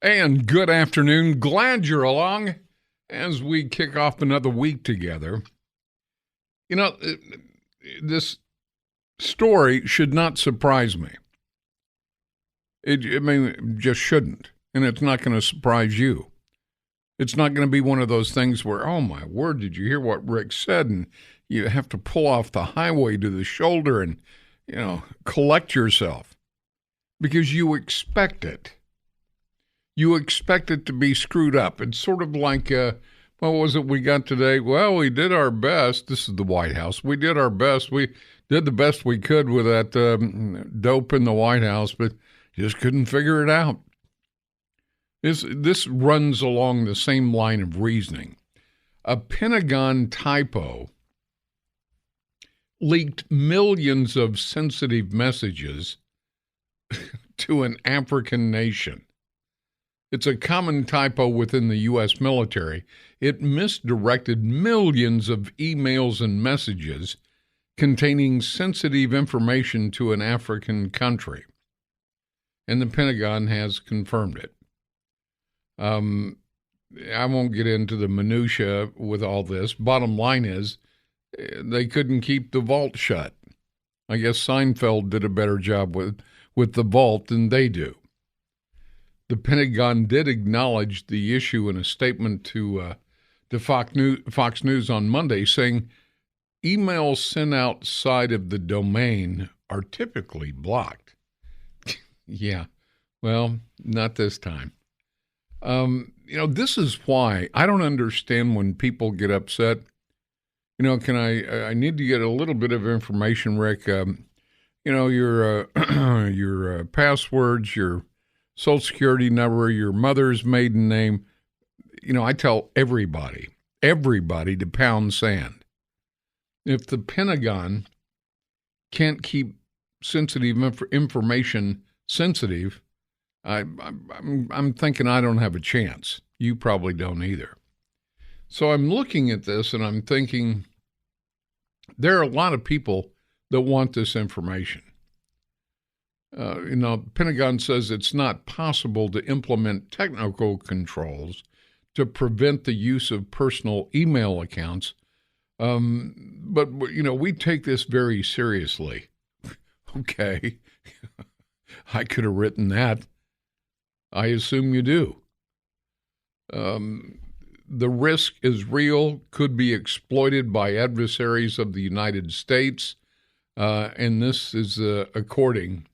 And good afternoon. Glad you're along as we kick off another week together. You know, this story should not surprise me. It just shouldn't. And it's not going to surprise you. It's not going to be one of those things where, oh my word, did you hear what Rick said? And you have to pull off the highway to the shoulder and, collect yourself because you expect it. You expect it to be screwed up. It's sort of like, what was it we got today? Well, we did our best. This is the White House. We did our best. We did the best we could with that dope in the White House, but just couldn't figure it out. This runs along the same line of reasoning. A Pentagon typo leaked millions of sensitive messages to an African nation. It's a common typo within the U.S. military. It misdirected millions of emails and messages containing sensitive information to an African country. And the Pentagon has confirmed it. I won't get into the minutia with all this. Bottom line is, they couldn't keep the vault shut. I guess Seinfeld did a better job with the vault than they do. The Pentagon did acknowledge the issue in a statement to Fox News on Monday, saying emails sent outside of the domain are typically blocked. Yeah, well, not this time. This is why I don't understand when people get upset. I need to get a little bit of information, Rick. Your passwords, your Social Security number, your mother's maiden name. I tell everybody to pound sand. If the Pentagon can't keep sensitive information sensitive, I'm thinking I don't have a chance. You probably don't either. So I'm looking at this and I'm thinking there are a lot of people that want this information. Pentagon says it's not possible to implement technical controls to prevent the use of personal email accounts. But we take this very seriously. Okay. I could have written that. I assume you do. The risk is real, could be exploited by adversaries of the United States. And this is according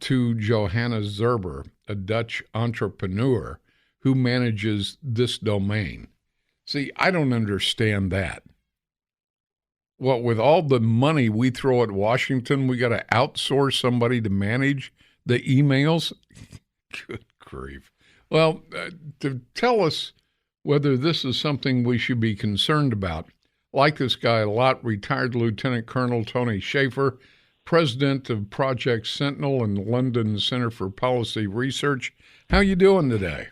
to Johanna Zerber, a Dutch entrepreneur who manages this domain. See, I don't understand that. What, with all the money we throw at Washington, we got to outsource somebody to manage the emails? Good grief. Well, to tell us whether this is something we should be concerned about, like this guy a lot, retired Lieutenant Colonel Tony Shaffer, president of Project Sentinel and London Center for Policy Research. How you doing today?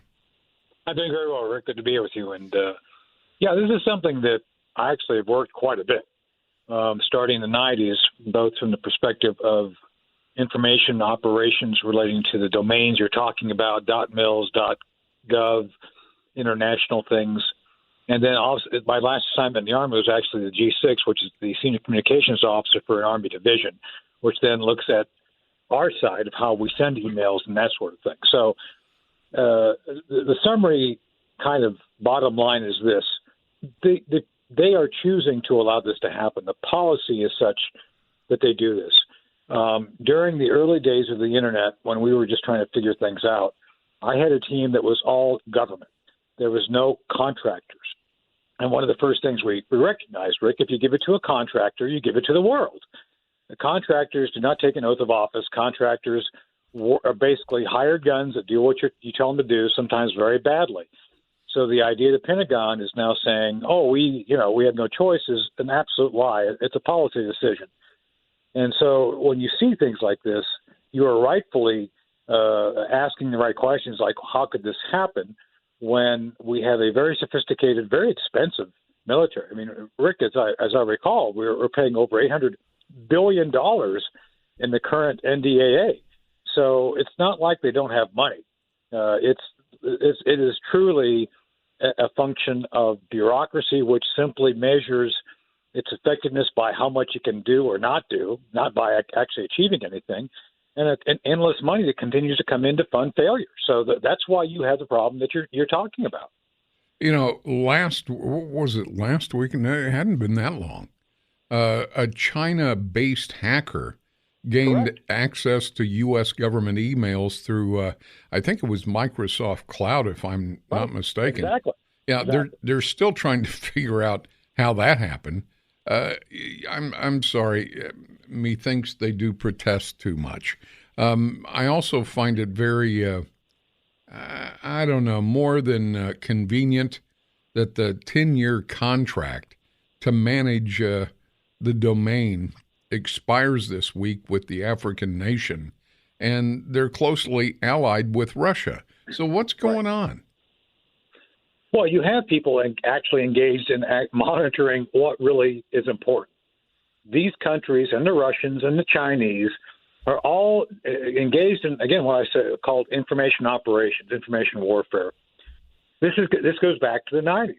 I'm doing very well, Rick. Good to be here with you. And, this is something that I actually have worked quite a bit, starting in the 90s, both from the perspective of information operations relating to the domains you're talking about, .mils, .gov, international things. And then also, my last assignment in the Army was actually the G6, which is the Senior Communications Officer for an Army division, which then looks at our side of how we send emails and that sort of thing. So the summary kind of bottom line is this. They are choosing to allow this to happen. The policy is such that they do this. During the early days of the Internet, when we were just trying to figure things out, I had a team that was all government. There was no contractors. And one of the first things we recognized, Rick, if you give it to a contractor, you give it to the world. The contractors do not take an oath of office. Contractors are basically hired guns that do what you tell them to do, sometimes very badly. So the idea the Pentagon is now saying, we have no choice is an absolute lie. It's a policy decision. And so when you see things like this, you are rightfully asking the right questions, like how could this happen when we have a very sophisticated, very expensive military? I mean, Rick, as I recall, we're paying over $800 billion in the current NDAA. So it's not like they don't have money. It is truly a function of bureaucracy, which simply measures its effectiveness by how much you can do or not do, not by actually achieving anything, and an endless money that continues to come in to fund failure. So that's why you have the problem that you're talking about. You know, was it last week? No, it hadn't been that long. A China-based hacker gained Correct. access to U.S. government emails through, I think it was Microsoft Cloud, if I'm not mistaken. Exactly. Yeah, Exactly. they're still trying to figure out how that happened. I'm sorry, methinks they do protest too much. I also find it very, I don't know, more than convenient that the 10-year contract to manage the domain expires this week with the African nation, and they're closely allied with Russia. So what's going on? Well, you have people actually engaged in monitoring what really is important. These countries and the Russians and the Chinese are all engaged in, again, what I say called information operations, information warfare. This goes back to the 90s.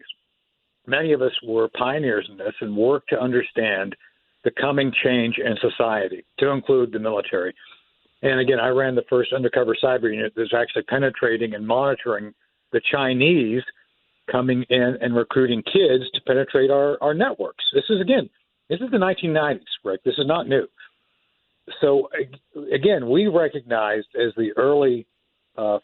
Many of us were pioneers in this and worked to understand the coming change in society, to include the military. And again, I ran the first undercover cyber unit that was actually penetrating and monitoring the Chinese coming in and recruiting kids to penetrate our networks. This is the 1990s, Rick. This is not new. So, again, we recognized as the early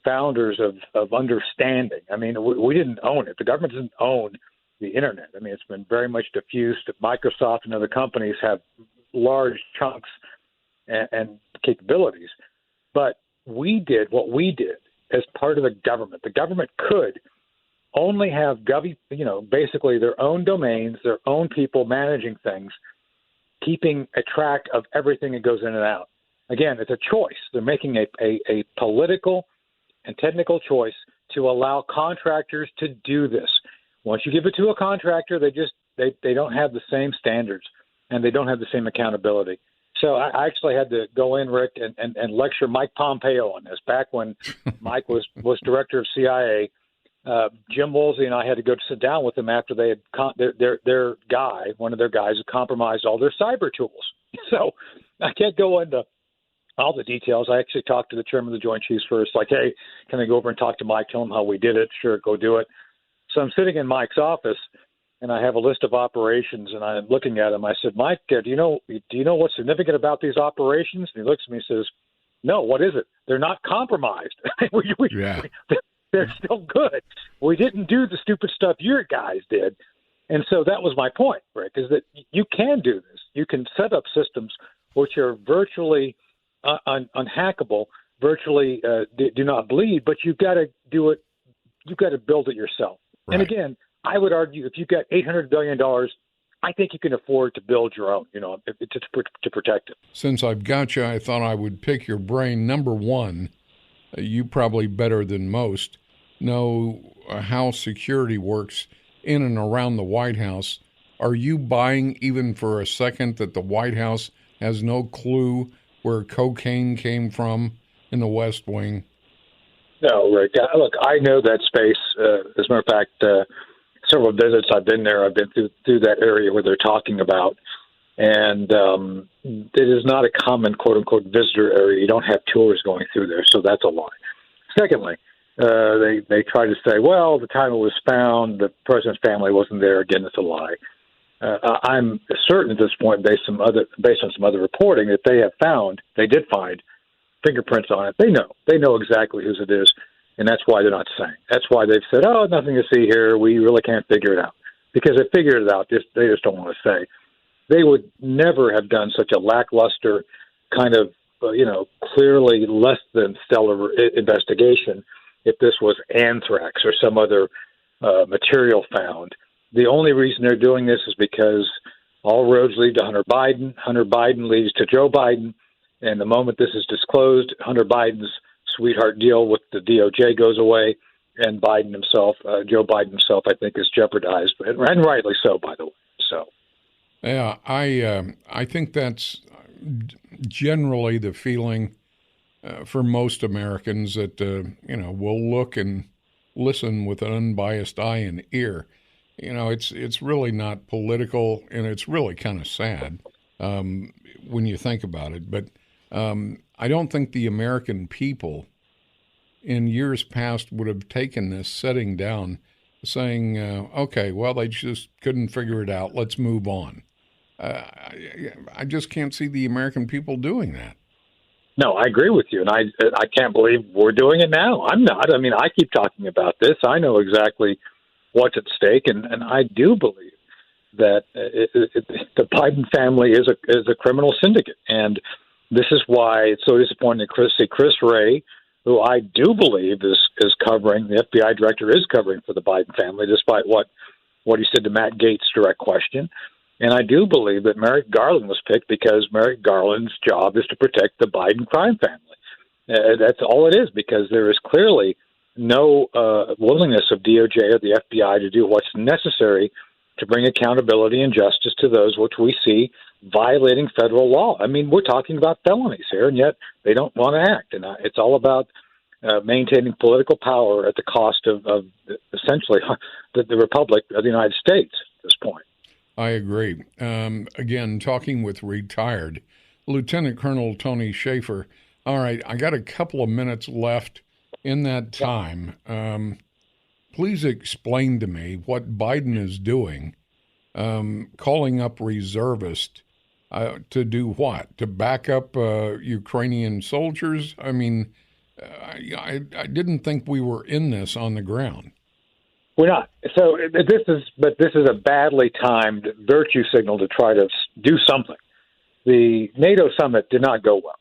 founders of understanding. I mean, we didn't own it. The government doesn't own the Internet. I mean, it's been very much diffused. Microsoft and other companies have large chunks and capabilities. But we did what we did as part of the government. The government could only have basically their own domains, their own people managing things, keeping a track of everything that goes in and out. Again, it's a choice. They're making a political and technical choice to allow contractors to do this. Once you give it to a contractor, they don't have the same standards and they don't have the same accountability. So I actually had to go in, Rick, and lecture Mike Pompeo on this. Back when Mike was director of CIA, Jim Woolsey and I had to go to sit down with them after they had one of their guys had compromised all their cyber tools. So I can't go into all the details. I actually talked to the chairman of the Joint Chiefs first, like, hey, can I go over and talk to Mike, tell him how we did it? Sure, go do it. So I'm sitting in Mike's office, and I have a list of operations, and I'm looking at him. I said, Mike, do you know what's significant about these operations? And he looks at me and says, no, what is it? They're not compromised. They're still good. We didn't do the stupid stuff your guys did. And so that was my point, Rick, is that you can do this. You can set up systems which are virtually unhackable, virtually do not bleed, but you've got to do it. You've got to build it yourself. Right. And again, I would argue if you've got $800 billion, I think you can afford to build your own, to protect it. Since I've got you, I thought I would pick your brain. Number one, you probably better than most know how security works in and around the White House. Are you buying even for a second that the White House has no clue where cocaine came from in the West Wing? No, Rick. Look, I know that space. As a matter of fact, several visits I've been there. I've been through that area where they're talking about, and it is not a common "quote unquote" visitor area. You don't have tours going through there, so that's a lie. Secondly, they try to say, well, the time it was found, the president's family wasn't there. Again, it's a lie. I'm certain at this point, based on some other reporting, that they did find fingerprints on it. They know exactly whose it is, and that's why they're not saying. That's why they've said, oh, nothing to see here. We really can't figure it out, because they figured it out. They just don't want to say. They would never have done such a lackluster kind of, clearly less than stellar investigation if this was anthrax or some other material found. The only reason they're doing this is because all roads lead to Hunter Biden. Hunter Biden leads to Joe Biden. And the moment this is disclosed, Hunter Biden's sweetheart deal with the DOJ goes away, and Biden himself, Joe Biden himself, I think, is jeopardized, and rightly so, by the way. So, yeah, I think that's generally the feeling for most Americans that will look and listen with an unbiased eye and ear. It's really not political, and it's really kind of sad when you think about it. But I don't think the American people in years past would have taken this setting down, saying, okay, well, they just couldn't figure it out. Let's move on. I just can't see the American people doing that. No, I agree with you, and I can't believe we're doing it now. I'm not. I mean, I keep talking about this. I know exactly what's at stake, and I do believe that the Biden family is a criminal syndicate, and this is why it's so disappointing to see Chris Wray, who I do believe is covering, the FBI director is covering for the Biden family, despite what he said to Matt Gaetz' direct question. And I do believe that Merrick Garland was picked because Merrick Garland's job is to protect the Biden crime family. That's all it is, because there is clearly no willingness of DOJ or the FBI to do what's necessary to bring accountability and justice to those which we see violating federal law. I mean, we're talking about felonies here, and yet they don't want to act. And it's all about maintaining political power at the cost of essentially the Republic of the United States at this point. I agree. Again, talking with retired Lieutenant Colonel Tony Shaffer. All right, I got a couple of minutes left in that time. Please explain to me what Biden is doing, calling up reservists to do what? To back up Ukrainian soldiers? I mean, I didn't think we were in this on the ground. We're not. So this is a badly timed virtue signal to try to do something. The NATO summit did not go well,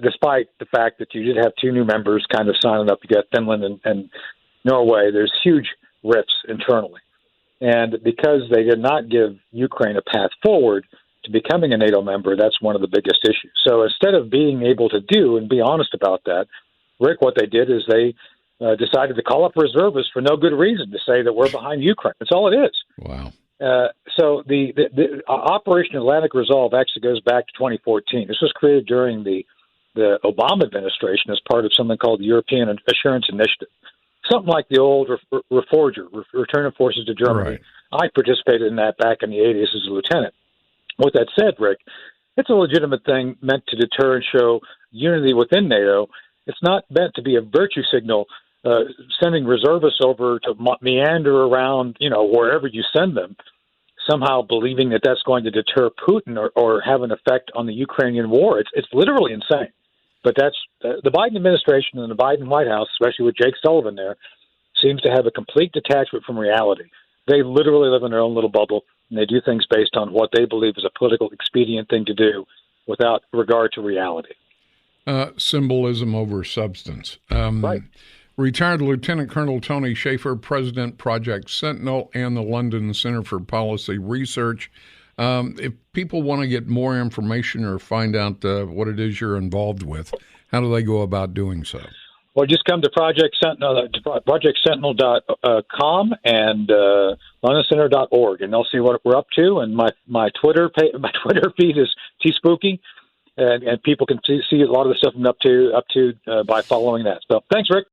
despite the fact that you did have two new members kind of signing up. You got Finland and Norway. There's huge rifts internally. And because they did not give Ukraine a path forward to becoming a NATO member, that's one of the biggest issues. So instead of being able to do and be honest about that, Rick, what they did is they decided to call up reservists for no good reason to say that we're behind Ukraine. That's all it is. Wow. So the Operation Atlantic Resolve actually goes back to 2014. This was created during the Obama administration as part of something called the European Assurance Initiative, something like the old Return of Forces to Germany. Right. I participated in that back in the 80s as a lieutenant. With that said, Rick, it's a legitimate thing meant to deter and show unity within NATO. It's not meant to be a virtue signal, sending reservists over to meander around, wherever you send them, somehow believing that that's going to deter Putin or have an effect on the Ukrainian war. It's literally insane. But that's the Biden administration and the Biden White House, especially with Jake Sullivan there, seems to have a complete detachment from reality. They literally live in their own little bubble, and they do things based on what they believe is a political expedient thing to do without regard to reality. Symbolism over substance. Right. Retired Lieutenant Colonel Tony Shaffer, President, Project Sentinel, and the London Center for Policy Research. If people want to get more information or find out what it is you're involved with, how do they go about doing so? Well, just come to Project Sentinel, projectsentinel.com and londoncenter.org, and they'll see what we're up to. And my Twitter feed is T-Spooky, and people can see a lot of the stuff I'm up to by following that. So thanks, Rick.